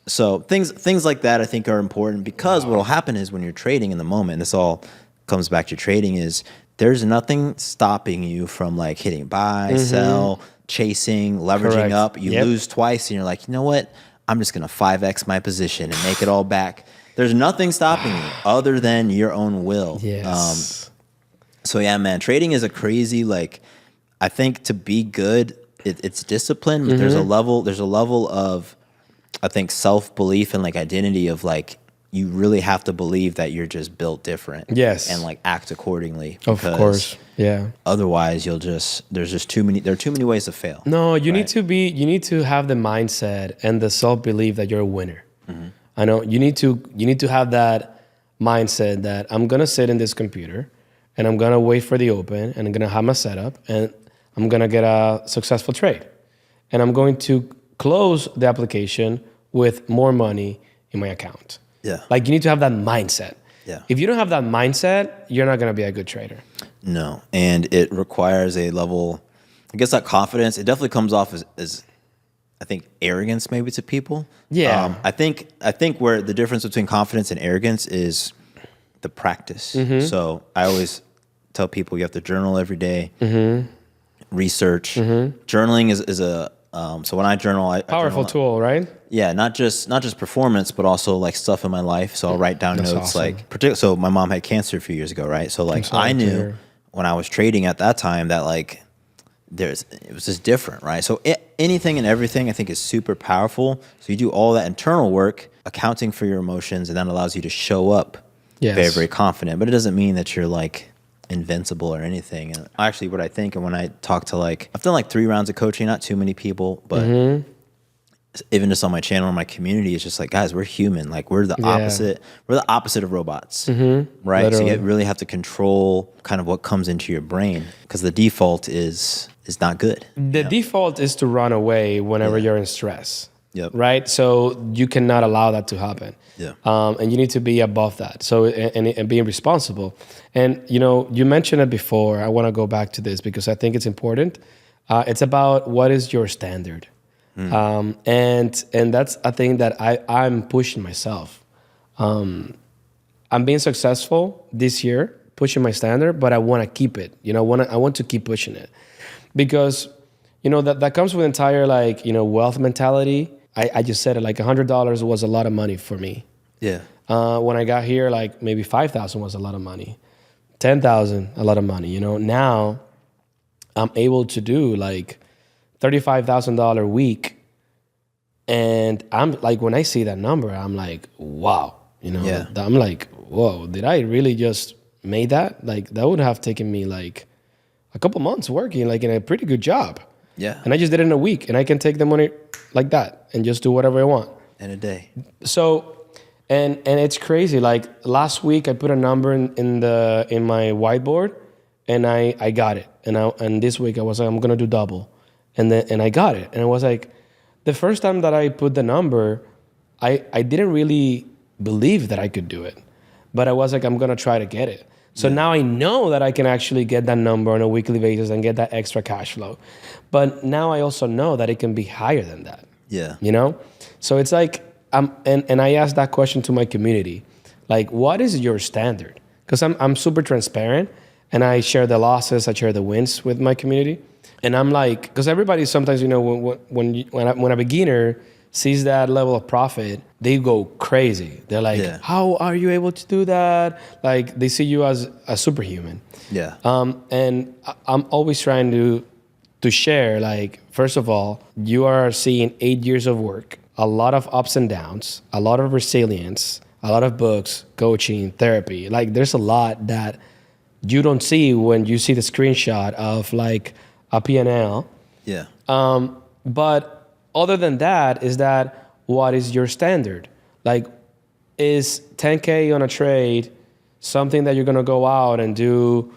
So things like that I think are important, because what will happen is when you're trading in the moment, this all comes back to trading, is there's nothing stopping you from like hitting buy, sell, chasing, leveraging Correct. up. You lose twice and you're like, you know what? I'm just going to 5X my position and make it all back. There's nothing stopping you other than your own will. Yes. So yeah, man, trading is a crazy, like, I think to be good, it's discipline, but there's a level of, I think, self-belief and like identity of like, you really have to believe that you're just built different. Yes. And like act accordingly. Of course. Yeah. Otherwise there are too many ways to fail. No, you need to have the mindset and the self-belief that you're a winner. I know you need to have that mindset that I'm going to sit in this computer and I'm going to wait for the open and I'm going to have my setup and I'm going to get a successful trade. And I'm going to close the application with more money in my account. Yeah. Like you need to have that mindset. Yeah. If you don't have that mindset, you're not going to be a good trader. No. And it requires a level, I guess that confidence, it definitely comes off as I think arrogance maybe to people. Yeah. I think where the difference between confidence and arrogance is the practice. So I always tell people you have to journal every day, research. Journaling is a so when I journal, I Powerful journal, tool, right? yeah, not just performance, but also like stuff in my life. So I'll write down That's notes, awesome. like so my mom had cancer a few years ago, right? So like sorry I to knew hear. when I was trading at that time that like it was just different, right? So anything and everything I think is super powerful. So you do all that internal work, accounting for your emotions, and that allows you to show up Yes. very, very confident. But it doesn't mean that you're like invincible or anything. And actually what I think, and when I talk to like, I've done like 3 rounds of coaching, not too many people, but even just on my channel, in my community, it's just like, guys, we're human. Like we're the opposite. We're the opposite of robots, right? Literally. So you really have to control kind of what comes into your brain, because the default is not good. The default is to run away whenever you're in stress. Yep. Right? So you cannot allow that to happen. Yeah. And you need to be above that. So, and being responsible. And, you know, you mentioned it before. I want to go back to this because I think it's important. It's about what is your standard. And that's a thing that I'm pushing myself. I'm being successful this year, pushing my standard, but I want to keep it. You know, I want to keep pushing it. Because, you know, that comes with entire, like, you know, wealth mentality. I just said it, like $100 was a lot of money for me. Yeah. When I got here, like maybe 5,000 was a lot of money. 10,000, a lot of money. You know, now I'm able to do like $35,000 a week. And I'm like, when I see that number, I'm like, wow. You know, I'm like, whoa, did I really just made that, like that would have taken me like a couple months working like in a pretty good job. Yeah. And I just did it in a week, and I can take the money like that and just do whatever I want. In a day. So, and it's crazy. Like last week, I put a number in my whiteboard, and I got it. And this week I was like, I'm gonna do double, and I got it. And it was like, the first time that I put the number, I didn't really believe that I could do it, but I was like, I'm gonna try to get it. So now I know that I can actually get that number on a weekly basis and get that extra cash flow. But now I also know that it can be higher than that. Yeah. You know? So it's like, and I asked that question to my community. Like, what is your standard? Because I'm super transparent, and I share the losses, I share the wins with my community. And I'm like, because everybody sometimes, you know, when a beginner sees that level of profit, they go crazy. They're like, how are you able to do that? Like, they see you as a superhuman. Yeah. And I'm always trying to share, like, first of all, you are seeing 8 years of work, a lot of ups and downs, a lot of resilience, a lot of books, coaching, therapy. Like, there's a lot that you don't see when you see the screenshot of like a P&L. Yeah. But other than that, is that what is your standard? Like, is 10K on a trade something that you're gonna go out and do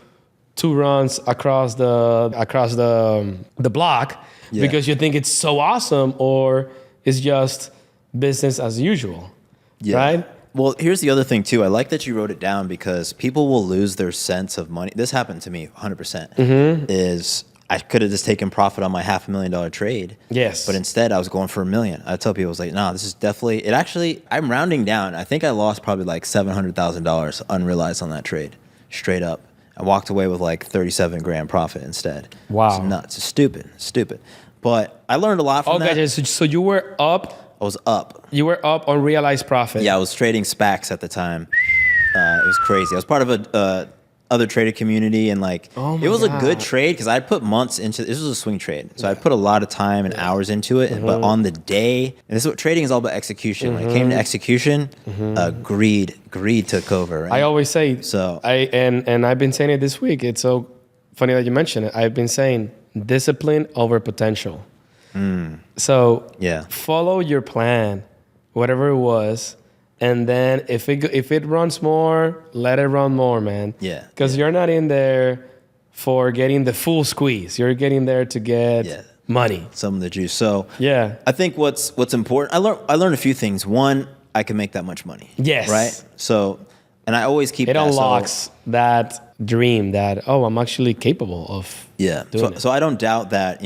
2 runs across the block because you think it's so awesome, or it's just business as usual, right? Well, here's the other thing too. I like that you wrote it down, because people will lose their sense of money. This happened to me 100%. Is I could have just taken profit on my $500,000 trade. Yes. But instead I was going for $1 million. I tell people, I was like, nah, this is definitely, it actually, I'm rounding down. I think I lost probably like $700,000 unrealized on that trade, straight up. I walked away with like 37 grand profit instead. Wow. It's nuts. It's stupid. But I learned a lot from that. Okay, so you were up. I was up. You were up on realized profit. Yeah, I was trading SPACs at the time. It was crazy. I was part of a other trader community, and like it was a good trade because I put months into this. Was a swing trade, so I put a lot of time and hours into it. But on the day, and this is what trading is all about: execution. When it came to execution, greed took over. Right? I always say so. And I've been saying it this week. It's so funny that you mention it. I've been saying discipline over potential. So follow your plan, whatever it was. And then if it runs more, let it run more, man. Yeah. Because you're not in there for getting the full squeeze. You're getting there to get money. Some of the juice. So yeah. I think what's important, I learned a few things. One, I can make that much money. Yes. Right? So, and I always keep it unlocks that dream that, I'm actually capable of doing it. So I don't doubt that,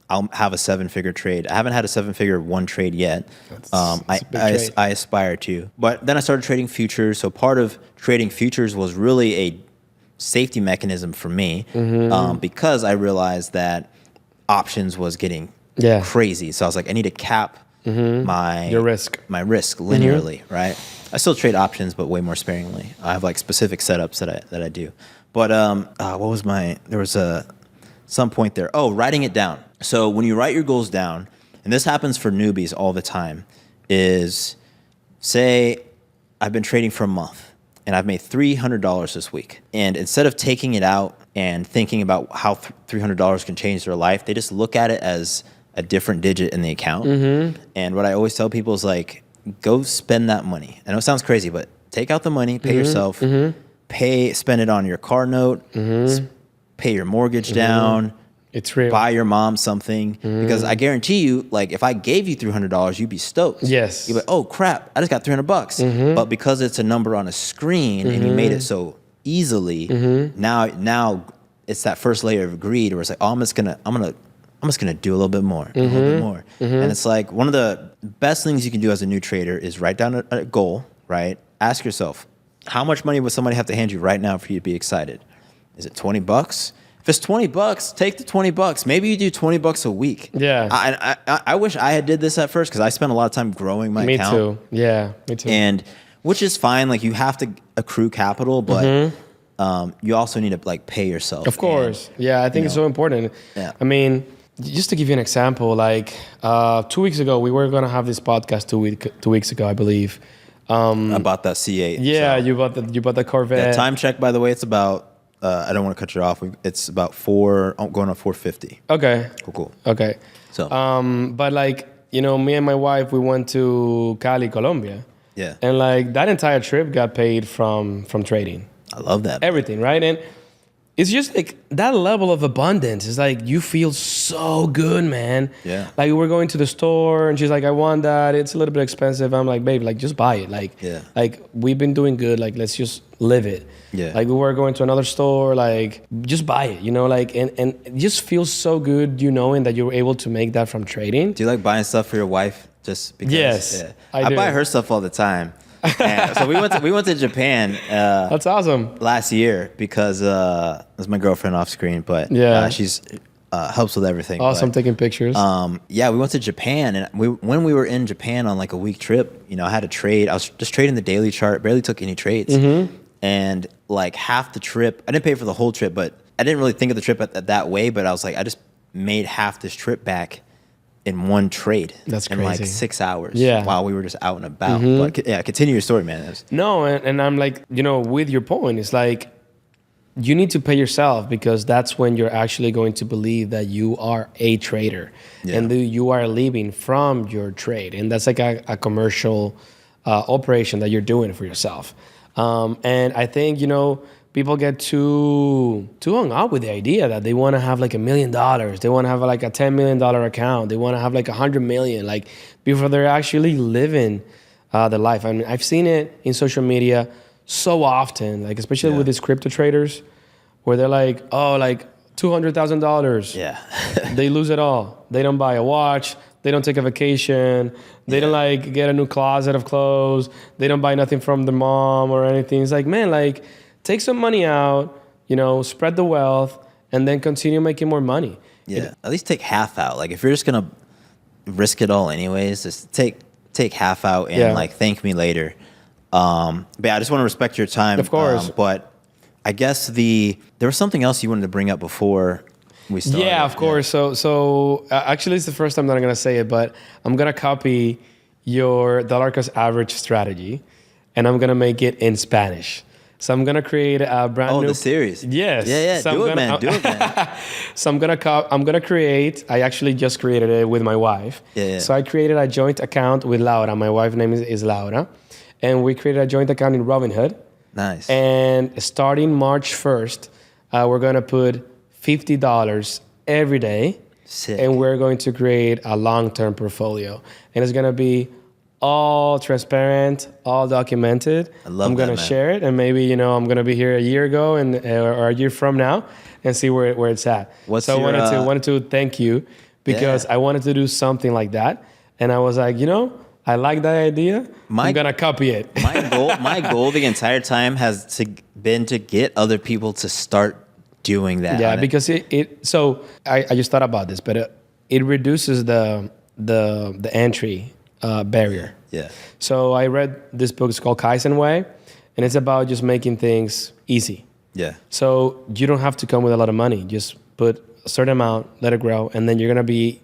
I'll have a 7-figure trade. I haven't had a 7-figure one trade yet. I aspire to. But then I started trading futures. So part of trading futures was really a safety mechanism for me because I realized that options was getting crazy. So I was like, I need to cap my risk linearly, right? I still trade options, but way more sparingly. I have like specific setups that I do. But there was some point there. Writing it down. So when you write your goals down, and this happens for newbies all the time, is say I've been trading for a month and I've made $300 this week. And instead of taking it out and thinking about how $300 can change their life, they just look at it as a different digit in the account. And what I always tell people is like, go spend that money. I know it sounds crazy, but take out the money, pay yourself, spend it on your car note, pay your mortgage down. It's real. Buy your mom something. Because I guarantee you, like, if I gave you $300, you'd be stoked. Yes. You'd be like, oh, crap, I just got $300. But because it's a number on a screen and you made it so easily, now it's that first layer of greed where it's like, I'm just gonna do a little bit more, a little bit more. And it's like one of the best things you can do as a new trader is write down a goal, right? Ask yourself, how much money would somebody have to hand you right now for you to be excited? Is it $20? If it's $20, take the $20. Maybe you do $20 a week. Yeah. I wish I had did this at first because I spent a lot of time growing my account. Me too. Yeah, me too. And which is fine. Like you have to accrue capital, but you also need to like pay yourself. Of course. And, I think it's so important. Yeah. I mean, just to give you an example, like 2 weeks ago, we were going to have this podcast 2 weeks ago, I believe. About that C8. Yeah, So, you bought the Corvette. yeah, time check, by the way, it's about, I don't want to cut you off. It's about going on 450. Okay. Cool. Okay. So, But like, me and my wife, we went to Cali, Colombia. yeah, And like that entire trip got paid from trading. I love that. Everything, right? And it's just like that level of abundance is like you feel so good, man. Yeah. Like we're going to the store and she's like, I want that. It's a little bit expensive. I'm like, babe, like just buy it. Like, Yeah. like we've been doing good. Like let's just live it. Yeah. Like we were going to another store, like just buy it, like and it just feels so good, knowing that you were able to make that from trading. Do you like buying stuff for your wife? Just because? Yes, Yeah. I do. buy her stuff all the time. And so we went to Japan. That's awesome. Last year because that's my girlfriend off screen, but Yeah. she's helps with everything. Awesome, But, taking pictures. yeah, we went to Japan, and when we were in Japan on like a week trip, I had to trade. I was just trading the daily chart, barely took any trades, and like half the trip, I didn't pay for the whole trip, but I didn't really think of the trip that way. But I was like, I just made half this trip back in one trade. That's in like crazy. 6 hours. Yeah. While we were just out and about. But yeah, continue your story, man. No, and I'm like, with your point, it's like you need to pay yourself because that's when you're actually going to believe that you are a trader and that you are living from your trade. And that's like a commercial operation that you're doing for yourself. And I think, people get too hung up with the idea that they want to have like $1 million. They want to have like a $10 million account. They want to have like 100 million, like before they're actually living the life. I mean, I've seen it in social media so often, like especially with these crypto traders, where they're like, oh, like $200,000. Yeah. They lose it all. They don't buy a watch. They don't take a vacation. They don't like get a new closet of clothes. They don't buy nothing from their mom or anything. It's like, man, like take some money out, spread the wealth, and then continue making more money. Yeah. At least take half out. Like if you're just gonna risk it all anyways, just take half out and like thank me later. But yeah, I just want to respect your time. Of course. But I guess there was something else you wanted to bring up before we started. Yeah, of course. So actually, it's the first time that I'm gonna say it, but I'm gonna copy your dollar cost average strategy, and I'm gonna make it in Spanish. So I'm gonna create a brand new. Oh, the series. Yes. Yeah. So Do it, man. So I'm gonna create. I actually just created it with my wife. Yeah. So I created a joint account with Laura. My wife's name is Laura, and we created a joint account in Robinhood. Nice. And starting March 1st, we're gonna put $50 every day. Sick. And we're going to create a long-term portfolio, and it's gonna be all transparent, all documented. I'm gonna share it, and maybe I'm gonna be here a year ago or a year from now, and see where it's at. I wanted to thank you because I wanted to do something like that, and I was like, I like that idea. I'm gonna copy it. My goal the entire time has been to get other people to start doing that. Yeah, because so I just thought about this, but it reduces the entry barrier. Yeah. So I read this book. It's called Kaizen Way, and it's about just making things easy. Yeah. So you don't have to come with a lot of money. Just put a certain amount, let it grow, and then you're gonna be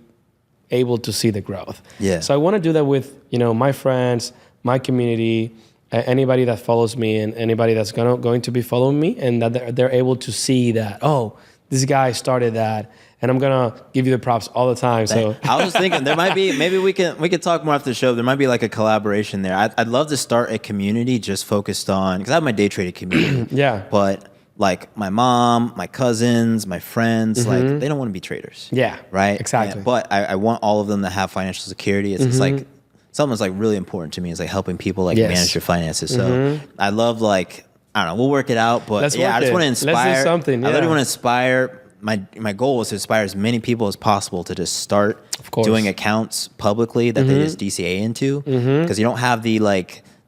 able to see the growth. Yeah. So I want to do that with my friends, my community, anybody that follows me, and anybody that's going to be following me, and that they're able to see that, oh, this guy started that, and I'm gonna give you the props all the time. So I was thinking there might be, maybe we could talk more after the show. There might be like a collaboration there. I'd love to start a community just focused on, because I have my day trading community. Yeah. But like my mom, my cousins, my friends, like they don't want to be traders. Yeah. Right. Exactly. But I want all of them to have financial security. It's like something that's like really important to me is like helping people like manage their finances. So I love like, I don't know, we'll work it out, but I just want to inspire. Let's do something. Yeah. I really want to inspire. My goal is to inspire as many people as possible to just start doing accounts publicly that they just DCA into, because you don't have the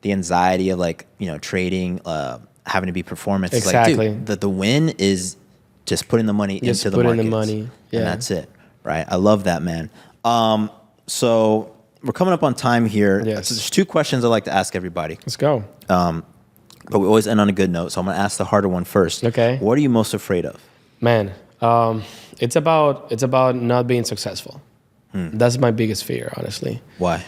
anxiety of trading, having to be performance. Exactly. It's like, dude, the win is just putting the money into the market. And that's it, right? I love that, man. So we're coming up on time here. Yes. So there's two questions I like to ask everybody. Let's go. But we always end on a good note, so I'm going to ask the harder one first. Okay. What are you most afraid of? Man, it's about not being successful. That's my biggest fear, honestly. Why?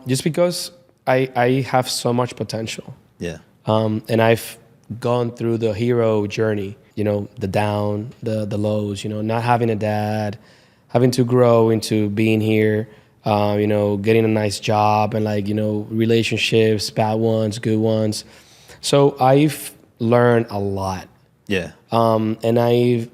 Just because I have so much potential. Yeah. And I've gone through the hero journey, you know, the down, the lows, you know, not having a dad, having to grow into being here, you know, getting a nice job and like, you know, relationships, bad ones, good ones. So I've learned a lot. Yeah. And I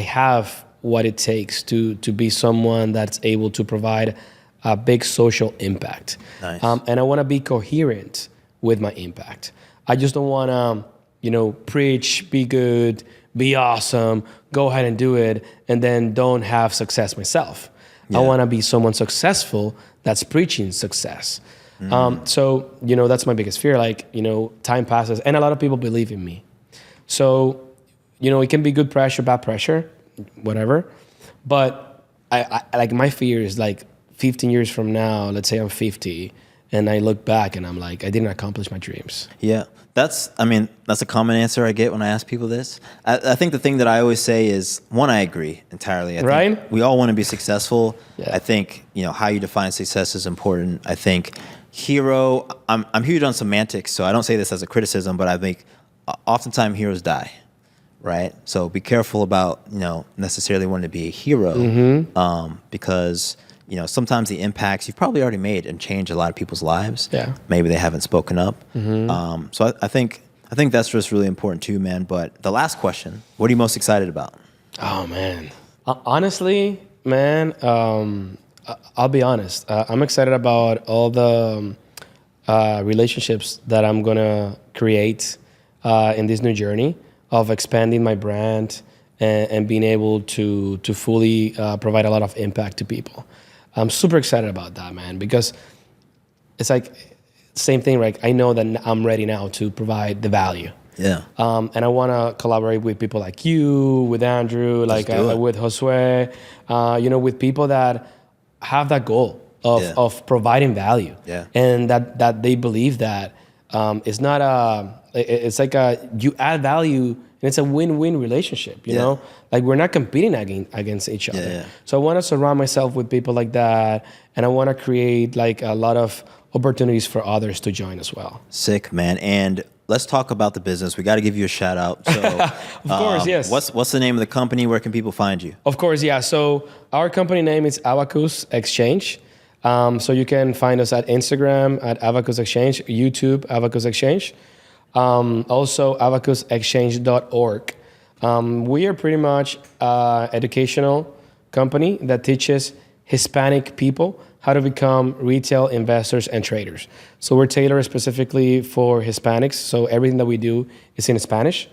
have what it takes to be someone that's able to provide a big social impact. Nice. And I want to be coherent with my impact. I just don't want to, you know, preach, be good, be awesome, go ahead and do it, and then don't have success myself. Yeah. I want to be someone successful that's preaching success. So, you know, that's my biggest fear. Like, you know, time passes and a lot of people believe in me. So, you know, it can be good pressure, bad pressure, whatever. But I like my fear is like 15 years from now, let's say I'm 50 and I look back and I'm like, I didn't accomplish my dreams. Yeah. That's a common answer I get when I ask people this. I think the thing that I always say is, one, I agree entirely. I think we all want to be successful. Yeah. I think, you know, how you define success is important. I think hero, I'm huge on semantics, so I don't say this as a criticism, but I think oftentimes heroes die, right? So be careful about, you know, necessarily wanting to be a hero, because, you know, sometimes the impacts you've probably already made and changed a lot of people's lives. Yeah. Maybe they haven't spoken up. So I think that's just really important too, man. But the last question, what are you most excited about? Oh, man. Honestly, man, I'll be honest. I'm excited about all the relationships that I'm going to create in this new journey of expanding my brand and being able to fully provide a lot of impact to people. I'm super excited about that, man, because it's like same thing, right? I know that I'm ready now to provide the value. Yeah. And I want to collaborate with people like you, with Andrew, like with Josue, you know, with people that have that goal of providing value. Yeah. And that they believe that it's not it's like you add value and it's a win-win relationship, you know? Like we're not competing against each other. Yeah. So I want to surround myself with people like that, and I want to create like a lot of opportunities for others to join as well. Sick, man. And let's talk about the business. We got to give you a shout out. So, of course, yes. What's the name of the company? Where can people find you? Of course, yeah. So our company name is Abacus Exchange. So you can find us at Instagram at Abacus Exchange, YouTube Abacus Exchange. Also abacusexchange.org. We are pretty much an educational company that teaches Hispanic people how to become retail investors and traders. So we're tailored specifically for Hispanics. So everything that we do is in Spanish.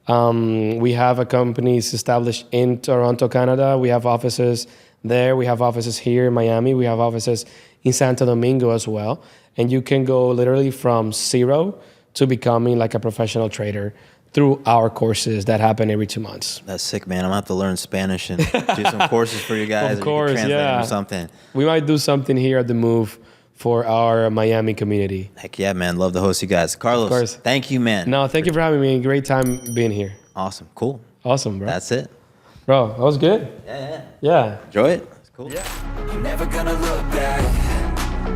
We have a company established in Toronto, Canada. We have offices there. We have offices here in Miami. We have offices in Santo Domingo as well. And you can go literally from zero to becoming like a professional trader through our courses that happen every 2 months. That's sick, man. I'm going to have to learn Spanish and do some courses for you guys. Of course, translate yeah. them or something. We might do something here at The Move for our Miami community. Heck yeah, man. Love to host you guys. Carlos, thank you, man. No, thank you for having me. Great time being here. Awesome. Cool. Awesome, bro. That's it. Bro, that was good. Yeah. Enjoy it. It's cool. Yeah. I'm never gonna look back,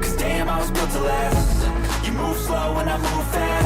'cause damn, I was built to last. You move slow and I move fast.